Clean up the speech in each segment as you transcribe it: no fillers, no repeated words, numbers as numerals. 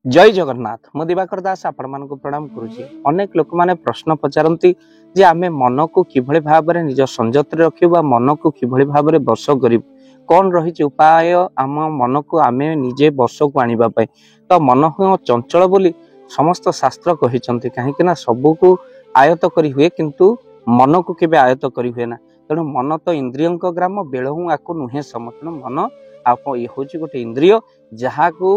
जय जगन्नाथ मु दिवाकर दास आपण मानक प्रणाम करुछि। अनेक लोक माने प्रश्न पचारती जे आमे मन को किभଳି भाबरे निज संयत रखिबा मन को किभଳି भाबरे वश करिब कौन रही उपाय आम मन को आमे निजे वश को आनिबा पई। तो मन हो चंचल बोली समस्त शास्त्र कहिसंती काहेकि ना सबु को आयत करी हुए किंतु मन को केबे आयत करी हुए ना। तेणु मन तो इंद्रियों ग्राम बेलहु आको नुहे सम। तेणु मन आप ये हूँ गोटे इंद्रिय जहाँ को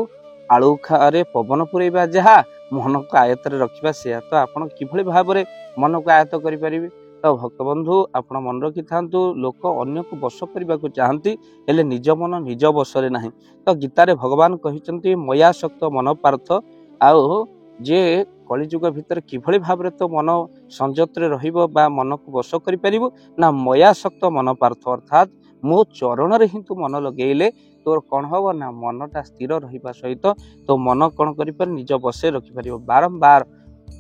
आलू खारे पवन पुरेबा जहा मन को आयत रखा से तो आप किभଳି भाबरे मन को आयत करें। तो भक्त बंधु आप मन रखि था लोक अन्य को वश करने को चाहती हेले निज मन निज वशरे नहीं। तो गीतारे भगवान कहते मया शक्त मन पार्थ आउ जे कलिजुग भितर किभଳି भाबरे तो मन संयत रहिबो बा मन को वश करि परिबो ना मया शक्त मन पार्थ अर्थात मो चरण रे ही तू मन लगेले तोर कौन हम ना मनटा स्थिर रहा सहित तो मन कौन कर निज बसे रखिपर। बारंबार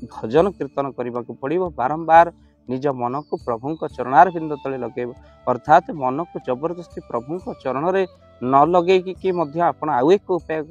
भजन कीर्तन करने को पड़ो, बारंबार निज मन को प्रभु चरणार बिंद तले लगे अर्थात मन को जबरदस्ती प्रभु चरण में न लगे कि आप आउ एक उपाय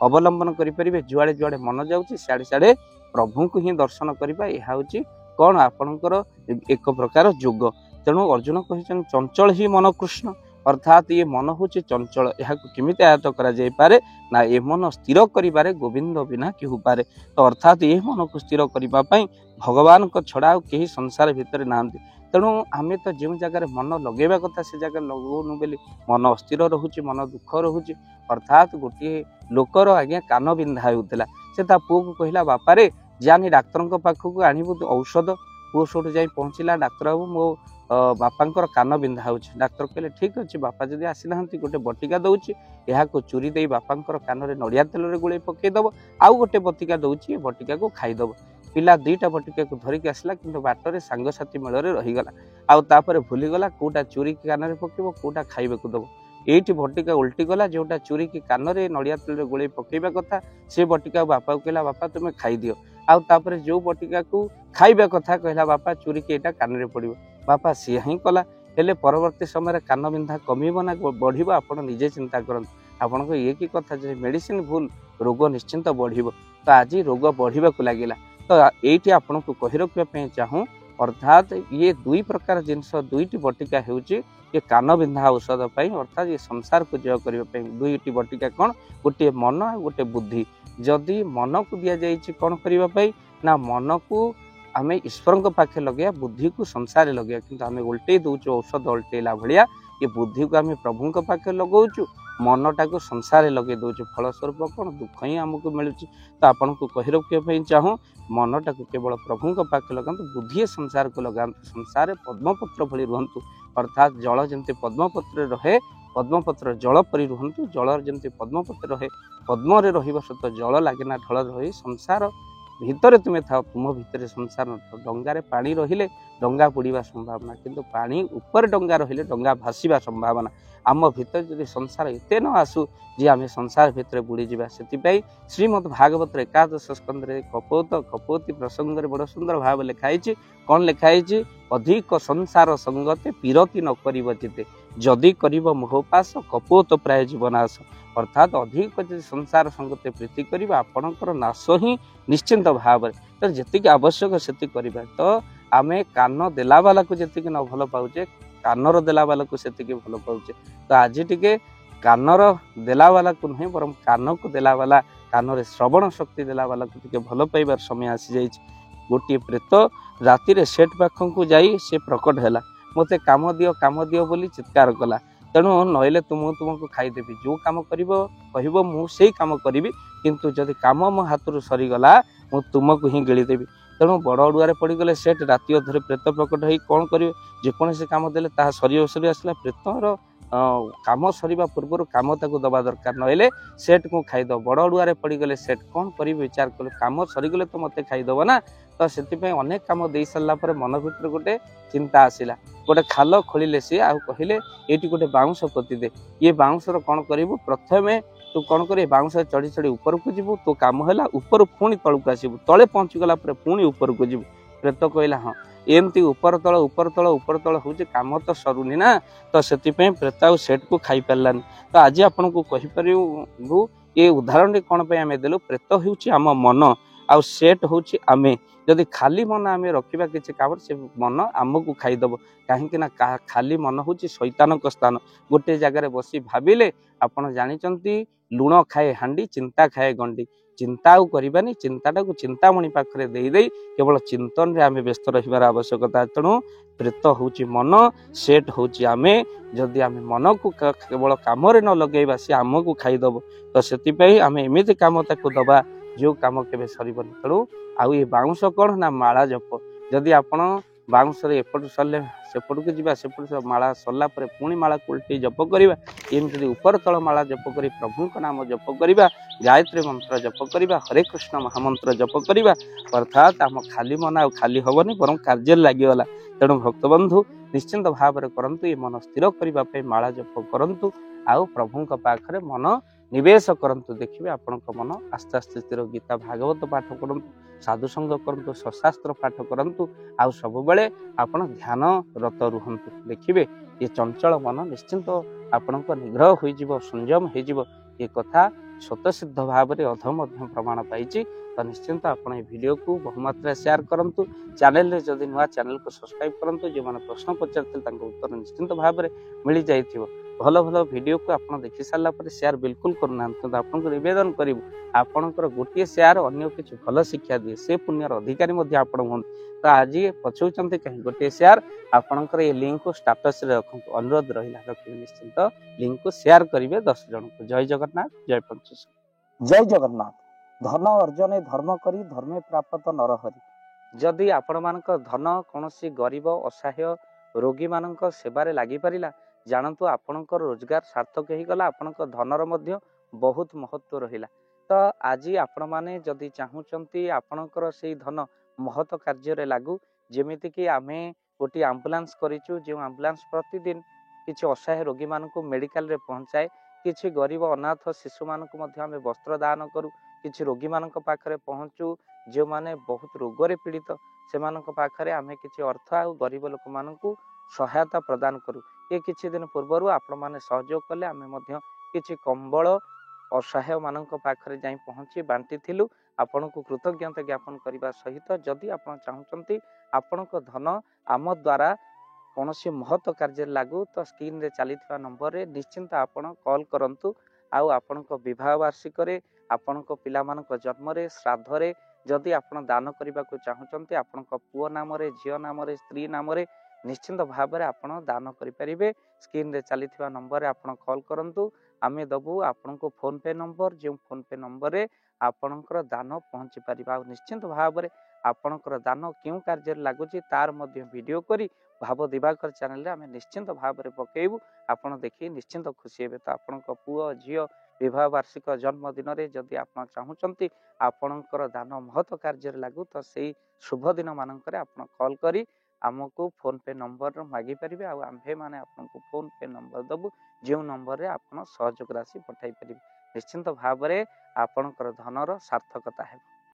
अवलंबन करें। जुआड़े जुआड़े मन जाऊँगी सियाड़े सियाड़े प्रभु को ही दर्शन करवा यह हूँ कौन आपणकर एक प्रकार जोग। तेणु अर्जुन कहते चंचल ही मन कृष्ण अर्थात ये मन हूँ चंचल यहाँ केमिति आयत करे ना ये मन स्थिर करिबारे गोविंद बिना कि हो पारे। तो अर्थात ये मन को स्थिर करने भगवान को छड़ा कहीं संसार भितर ना। तेणु आम तो जो जगार मन लगेवा कथा से जगह लगौनु बोली मन अस्थिर रोचे मन दुख रोचे। अर्थात गोटे लोकर आज्ञा कान बिंधा होता से पुओ को कहला बापारे जानी डाक्तर पाखक आणबू औषध। पुओ सोठ जा पहुँचला डाक्तर बाबू मो बापांकर कान बिंधा हो। डाक्तर कहले ठीक अच्छे बापा जदि आसी ना गोटे बटिका दौची यहाँ को चूरी दे बापांकर कान में नड़िया तेल गोले पकईदब आउ गोटे बटिका दौची बटिका को खाईदब। पिला दुईटा बटिका को धरिक आसला कि बाटर सांगसाथी मेल रहीगला आउे भूलीगला कौटा चूरी कान में पकेब कौटा खाइबा को दब। एटी बटिका उल्टी गला जोटा चूरी की कान में नड़िया तेल गोले पकेबा कथा से बटिका बापा को कहला बापा तुम खाईदियो आउे जो बटिका को खाइबा कथा कहला बापा चूरी की एटा कान में पड़ो बापा सी ही कला हेले परवर्ती समय कान बिंधा कमिब ना बढ़ आप निजे चिंता करते आपन को ये कि कथा जे मेडिसिन भूल रोग निश्चिंत बढ़। तो आज रोग बढ़ा को लगिला तो ये आपन को कही रखापी चाहूँ अर्थात ये दुई प्रकार जिनस दुईटी बटिका होची ये कान बिंधा औषध पाई अर्थात ये संसार को जय करने दुईटी बटिका कौन गोटे मन आ गोटे बुद्धि। जदि मन को दि जाइए कौन करने ना मन को आम ईश्वर पाखे लगे बुद्धि को संसार लगे किंतु आम उल्टे दौचु औषध उल्टेला भाया ये बुद्धि को आम प्रभु पाखे लगाऊँ मनटा को संसार लगे दौचु फलस्वरूप कौन दुख ही आमको मिलूँ। तो आपन को कही रखापी चाहूँ मनटा को केवल प्रभु पाखे लगातु बुद्धि संसार को लगातु संसार पद्मपत्र भली रुहतु अर्थात जल जमती पद्मपत्र रहे पद्मपत्र जल परी रुहतु जल जमती पद्मपत्र रहे पद्म रही सत जल लगे ना ढल रही संसार भितर तुम्हें था तुम भितर संसार डंगारे पानी रहिले डंगा बुड़ीबा संभावना किंतु पानी ऊपर डंगा रहिले डंगा भासीबा संभावना। आम भितर जदि संसार एते न आसु जे आम संसार भितर बुड़ी जावा से श्रीमद् भागवत एकादश स्कंद कपोत कपोती प्रसंग बड़ सुंदर भाव लिखाई कौन लिखाई अधिक संसार संगते पीरती न कर चिते जदि कर मोहपास कपोत प्राय जीवनाश अर्थात अधिक जब संसार संगते प्रीति करवा आपणकर नाश ही निश्चिंत भाव तो जी आवश्यक से करवा। तो आम कान देला वाला को जी न भल पाचे कानर देला वाला को से भल पाचे। तो आज टे कानर देला वाला को नुहे बर कान को देला वाला कान श्रवण शक्ति देला वाला को टे भल पाइबार समय आसी जाइए। गोटे प्रेत राति सेठ पाखक जाई से प्रकट है मते काम दियो बोली चित्कार कला तेणु नहले तुमको खाईदेवी जो कम कह मुझे कम करी किंतु जदि कम मो हाथ सरीगला मु तुमको ही गिलीदेवी। तेणु बड़ अड़ुआरे पड़गले सेठ राति अधरे प्रेत प्रकट हो कौन करेंगे जेकोसी कम देले ताहा सरी सरी आसला प्रेतर काम सरीबा पूर्व काम ताको दबा दरकार नहले सेठ को खाईद बड़ अड़ुआरे पड़गले सेठ कौन करी विचार कले काम सरीगले तो मत खाईदब ना। तो से अनेक कम दे सारा मन भर गोटे चिंता आसला गोटे खाल खोलिले सी आ कहले ये गोटे बाउंश पोती दे ये बाउंशर कौन करू प्रथमे तू कौन कर बाउंश चढ़ी चढ़ी ऊपर को जीवु तो काम है ऊपर पुणी तलू आसबू तले पहुँचीगला पुणी ऊपर को जीवु। प्रेत कहला हाँ एमती ऊपर तल हूँ कम तो सरुनी ना। तो से प्रेत आ सेठ को खाई पारानी। तो आज आपन को कहीपर ये उदाहरण कौन पे आम देलु प्रेत हूँ आम मन आउ सेट हूँ आम जदि खाली मन आम रखा किसी काम से मन आमको खाईदब कहीं खाली मन हूँ शैतान स्थान गोटे जगार बसी भाविले आपण जानते लुण खाए हांडी चिंता खाए गंडी चिंता आउ करबानी चिंताटा को चिंतामणि पाखे देदेई केवल चिंतन रे आम व्यस्त रही आवश्यकता तेणु प्रेत हूँ मन सेट हूँ आम जदि आम मन को केवल कम न लगेगा सी आमको खाईदब तो से आम एमती कम ताक दबा जो कम के सरबनी तेणु आउ ये बाउंश कौन ना माला जप जदि आपण बाउंश एपट सरले सेपट को जीवा सेपट माला सरला पुणी माला उल्टे जप करवा एमती ऊपर तल माला जप कर प्रभु नाम जप करवा गायत्री मंत्र जप करवा हरे कृष्ण महामंत्र जप करवा अर्थात आम खाली मन आ खाली हेनी बर कार्य लगिगला तेणु भक्तबंधु निश्चिंत भाव में करंतु ये मन स्थिर करने माला जप करंतु आउ प्रभु पाखरे मन निवेश करंतु देखिए आपण मन आस्ते आस्ते स्थिर गीता भागवत पाठ करंतु साधु संग करंतु शास्त्र पाठ करंतु आउ सब बेले आपण ध्यान रत रुहंतु देखिए ये चंचल मन निश्चिंत आपण निग्रह हो संयम हो ये कथा स्वतसिद्ध भाव में अधम प्रमाण पाई तो निश्चिंत आपण वीडियो को बहुमात्रा शेयर करंतु चैनल रे जदि नुआ चैनल को सब्सक्राइब करंतु जो माने प्रश्न पचारते उत्तर निश्चिंत भाव में मिल जाइथिबो भल भल वीडियो को आप देखि सारा पर शेयर बिल्कुल करना तो आपको निवेदन करूँ आपणकर गोटे शेयर अन्य किसी भल शिक्षा दिए से पुण्यर अधिकारी आपण हूँ तो आज पचाउंट कहीं गोटे शेयर आपणकर ये लिंक को स्टाटस रखु अनुरोध रहा रखिए निश्चिंत लिंक को शेयर करेंगे 10 जन को जय जगन्नाथ जय पंचेश्वर जय जगन्नाथ धन अर्जन धर्म करी धर्मे प्राप्त नरहरि जदि आपण मानक धन कौन गरीब असहाय रोगी मान सेवारे लगी पारा जानतु आपणकर रोजगार सार्थक हो गला आपणकर धनर मध्य बहुत महत्व रहिला तो आज आपण माने जदि चाहूचंती आपणकर से धन महत कार्य लागू जेमिति कि आमे गोटे आम्बुलांस करिचु जो आम्बुलांस प्रतिदिन किछि असहाय रोगी मानकु मेडिकल रे पहुंचाए किछि गरीब अनाथ शिशु मानकु मध्य आमे वस्त्र दान करू किछि रोगी मानक पाखरे पहुंचू जो माने बहुत रोगरे पीड़ित से मानक पाखरे आमे किछि अर्थ आ गरीब लोक मानकु सहायता प्रदान करू ये किछि दिन पूर्व आपण माने सहयोग कले आमे मध्य किछि कंबल असहाय मानक पाखरे जाई पहुंची बांटी थिलु आपण को कृतज्ञता ज्ञापन करने सहित जदि आपण चाहूचंती आपण को धन आम द्वारा कौन महत्व कार्य लागू तो स्क्रीन रे चली नंबर रे निश्चिंत आपण कॉल करंतु आउ आपण को विवाह वार्षिक रे आपण को पिला मानक जन्म रे श्राद्ध रे जदि आपण दान करबा को चाहूचंती आपण को पुओ नाम रे झियो नाम रे स्त्री नाम रे निश्चिंत भाव में आपण दान करें स्क्रीन रे चली नंबर रे आपण कॉल करंतु आमे दबु आपण को फोन पे नंबर जो फोन पे नंबर रे आपणकर दान पहुँची पारिबा निश्चिंत भाव में आपणकर दान क्यों कार्य लगुच तार मध्य वीडियो करी भाव दिवाकर चैनल रे आमे निश्चिंत भाव में पकेबू आपण देखि निश्चिंत खुशी हेबे तो आपण पुओ झियो विवाह वार्षिक जन्मदिन रे जदि आपण चाहूचंती आपणकर दान महत्व कार्य लागू तो सेही शुभ दिन मानकर आपण कॉल करी आमको फोन पे नंबर मागी पारिबे आ आम्भे माने आपनको फोन पे नंबर दबु जो नंबर रे आपण सहयोग राशि पठाई पारिबे निश्चिंत भाव में आपणकर धनर सार्थकता है।